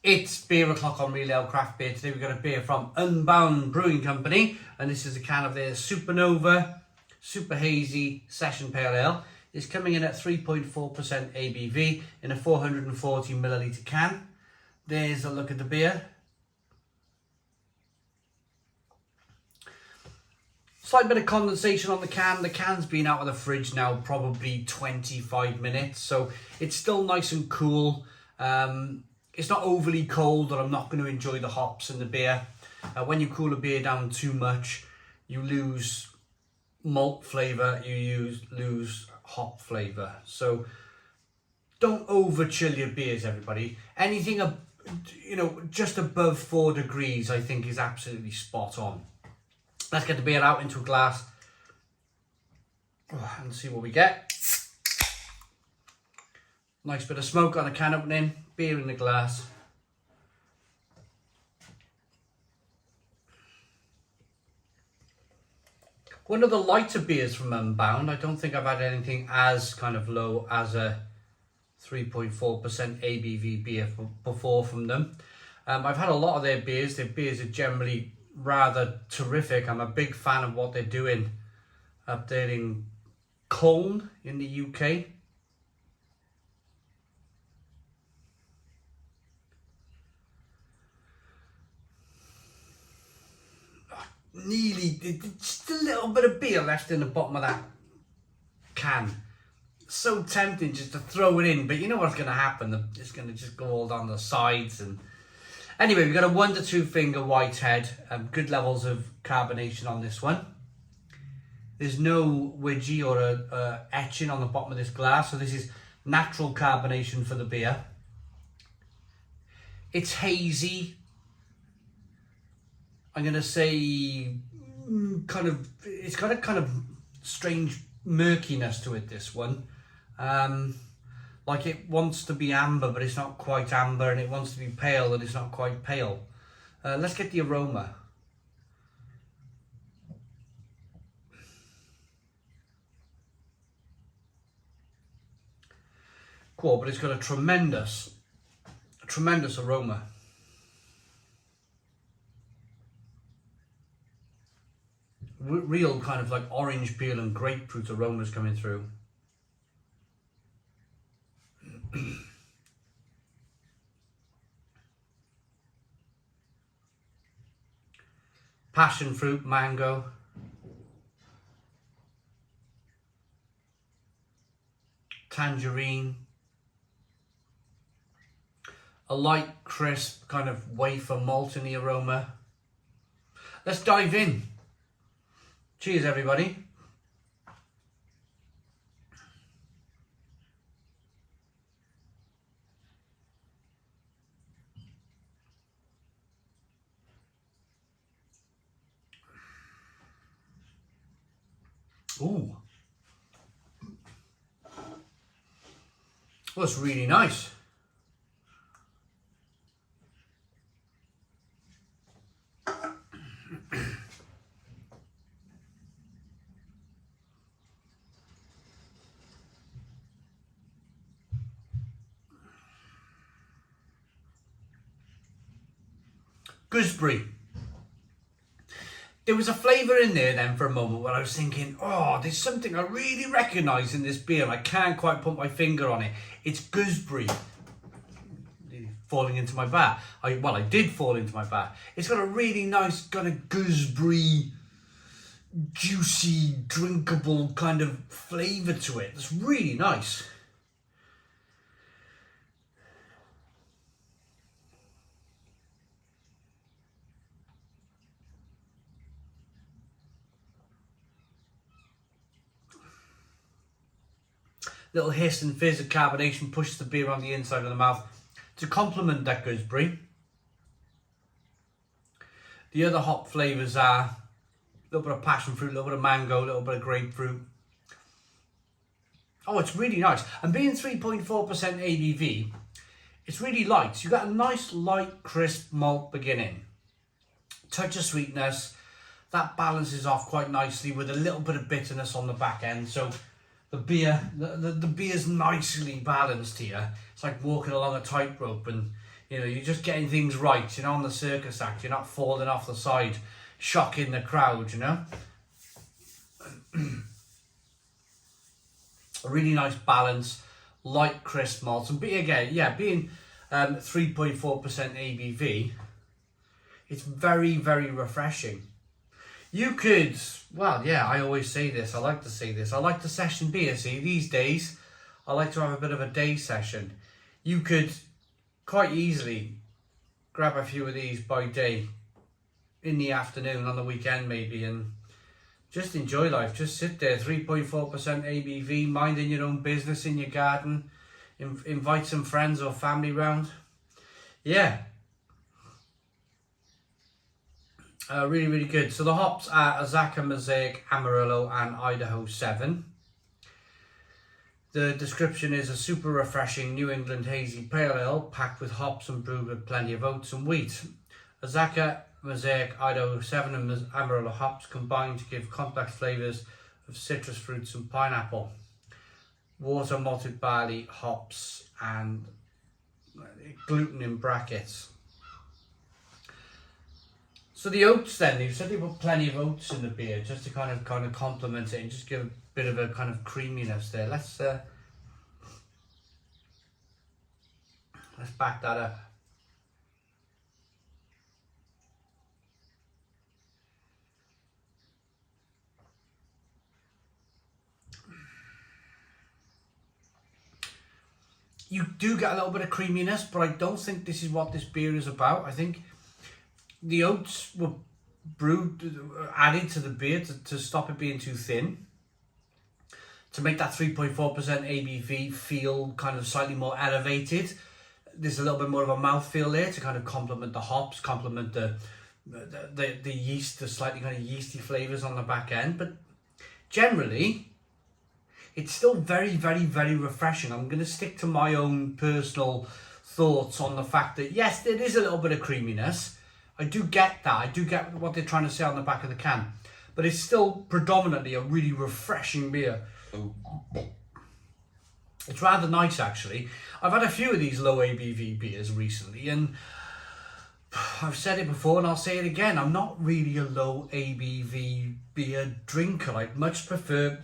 It's beer o'clock on Real Ale Craft Beer. Today we've got a beer from Unbound Brewing Company, and this is a can of their Supernova Super Hazy Session Pale Ale. It's coming in at 3.4% ABV in a 440 milliliter can. There's a look at the beer. Slight bit of condensation on the can. The can's been out of the fridge now probably 25 minutes, so it's still nice and cool. It's not overly cold, or I'm not going to enjoy the hops in the beer. When you cool a beer down too much, you lose malt flavour, you lose hop flavour. So don't over chill your beers, everybody. Anything, just above 4 degrees, I think is absolutely spot on. Let's get the beer out into a glass and see what we get. Nice bit of smoke on the can opening, beer in the glass. One of the lighter beers from Unbound. I don't think I've had anything as kind of low as a 3.4% ABV beer before from them. I've had a lot of their beers. Their beers are generally rather terrific. I'm a big fan of what they're doing up there in Colne in the UK. Nearly, just a little bit of beer left in the bottom of that can. So tempting just to throw it in, but you know what's going to happen. It's going to just go all down the sides. And anyway, we've got a 1 to 2 finger white head. Good levels of carbonation on this one. There's no wedgie or a etching on the bottom of this glass, so this is natural carbonation for the beer. It's hazy. I'm going to say it's got a kind of strange murkiness to it, this one. Like it wants to be amber, but it's not quite amber, and it wants to be pale, and it's not quite pale. Let's get the aroma. Cool, but it's got a tremendous aroma. Real kind of like orange peel and grapefruit aromas coming through. Passion fruit, mango. Tangerine. A light, crisp kind of wafer malt in the aroma. Let's dive in. Cheers, everybody. Ooh. Well, that's really nice. Gooseberry. There was a flavour in there then for a moment where I was thinking, oh, there's something I really recognise in this beer and I can't quite put my finger on it. It's gooseberry. Falling into my bat. I did fall into my bat. It's got a really nice kind of gooseberry, juicy, drinkable kind of flavour to it. It's really nice. Little hiss and fizz of carbonation pushes the beer on the inside of the mouth to complement that gooseberry. The other hop flavours are a little bit of passion fruit, a little bit of mango, a little bit of grapefruit. Oh, it's really nice. And being 3.4% ABV, it's really light. You've got a nice, light, crisp malt beginning. Touch of sweetness. That balances off quite nicely with a little bit of bitterness on the back end. So the beer's nicely balanced here. It's like walking along a tightrope, and You know, you're just getting things right, you know, on the circus act. You're not falling off the side, shocking the crowd, you know. A really nice balance, light, crisp malts. And being 3.4% ABV, it's very, very refreshing. You could, well, yeah, I always say this. I like to say this. I like the session beer. See, these days, I like to have a bit of a day session. You could quite easily grab a few of these by day, in the afternoon, on the weekend maybe, and just enjoy life. Just sit there, 3.4% ABV, minding your own business in your garden. Invite some friends or family round. Yeah. Really, really good. So the hops are Azacca, Mosaic, Amarillo and Idaho 7. The description is a super refreshing New England hazy pale ale packed with hops and brewed with plenty of oats and wheat. Azacca, Mosaic, Idaho 7 and Amarillo hops combine to give complex flavours of citrus fruits and pineapple. Water, malted barley, hops and gluten in brackets. So the oats then, you said they put plenty of oats in the beer just to kind of complement it and just give a bit of a kind of creaminess there. Let's back that up. You do get a little bit of creaminess, but I don't think this is what this beer is about. I think the oats were added to the beer to stop it being too thin, to make that 3.4% ABV feel kind of slightly more elevated. There's a little bit more of a mouthfeel there to kind of complement the hops, complement the yeast, the slightly kind of yeasty flavours on the back end. But generally, it's still very, very, very refreshing. I'm going to stick to my own personal thoughts on the fact that, yes, there is a little bit of creaminess. I do get that. I do get what they're trying to say on the back of the can. But it's still predominantly a really refreshing beer. It's rather nice, actually. I've had a few of these low ABV beers recently, and I've said it before and I'll say it again. I'm not really a low ABV beer drinker. I much prefer...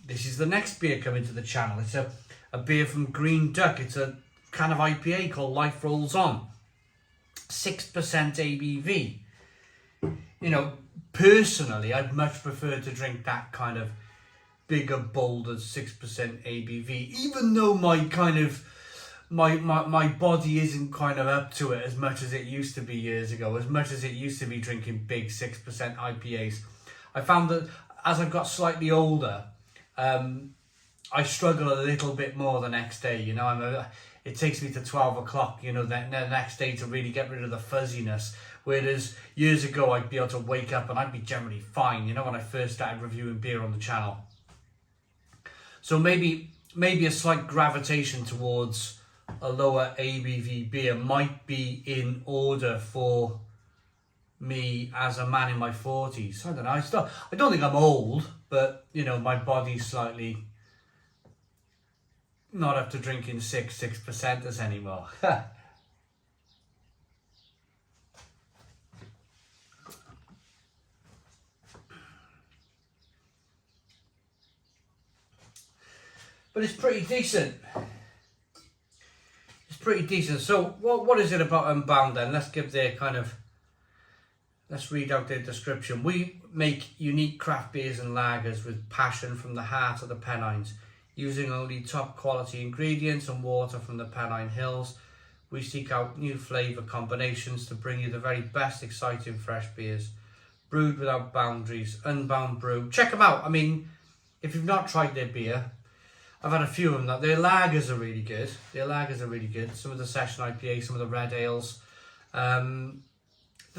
this is the next beer coming to the channel. It's a beer from Green Duck. It's a kind of IPA called Life Rolls On. 6% ABV. You know, personally, I'd much prefer to drink that kind of bigger, bolder 6% ABV, even though my kind of my body isn't kind of up to it as much as it used to be years ago, as much as it used to be drinking big 6% IPAs. I found that as I've got slightly older, I struggle a little bit more the next day. You know, it takes me to 12 o'clock, you know, the next day to really get rid of the fuzziness. Whereas years ago, I'd be able to wake up and I'd be generally fine, you know, when I first started reviewing beer on the channel. So maybe a slight gravitation towards a lower ABV beer might be in order for me as a man in my 40s. I don't know. I don't think I'm old, but, you know, my body's slightly not up to drinking 6%ers anymore. But it's pretty decent. It's pretty decent. So what is it about Unbound then? Let's read out their description. We make unique craft beers and lagers with passion from the heart of the Pennines, using only top quality ingredients and water from the Pennine Hills. We seek out new flavour combinations to bring you the very best exciting fresh beers, brewed without boundaries. Unbound Brew. Check them out. I mean, if you've not tried their beer, I've had a few of them. Their lagers are really good. Some of the session IPA, some of the red ales. The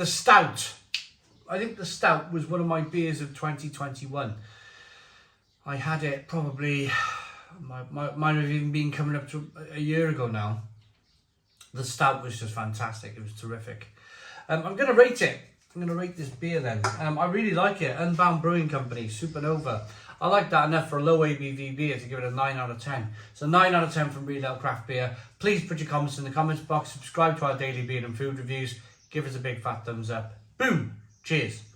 stout. I think the stout was one of my beers of 2021. I had it probably, might have even been coming up to a year ago now. The stout was just fantastic. It was terrific. I'm going to rate it. I'm going to rate this beer then. I really like it. Unbound Brewing Company, Supernova. I like that enough for a low ABV beer to give it a 9 out of 10. So 9 out of 10 from Real Ale Craft Beer. Please put your comments in the comments box. Subscribe to our daily beer and food reviews. Give us a big fat thumbs up. Boom! Cheers.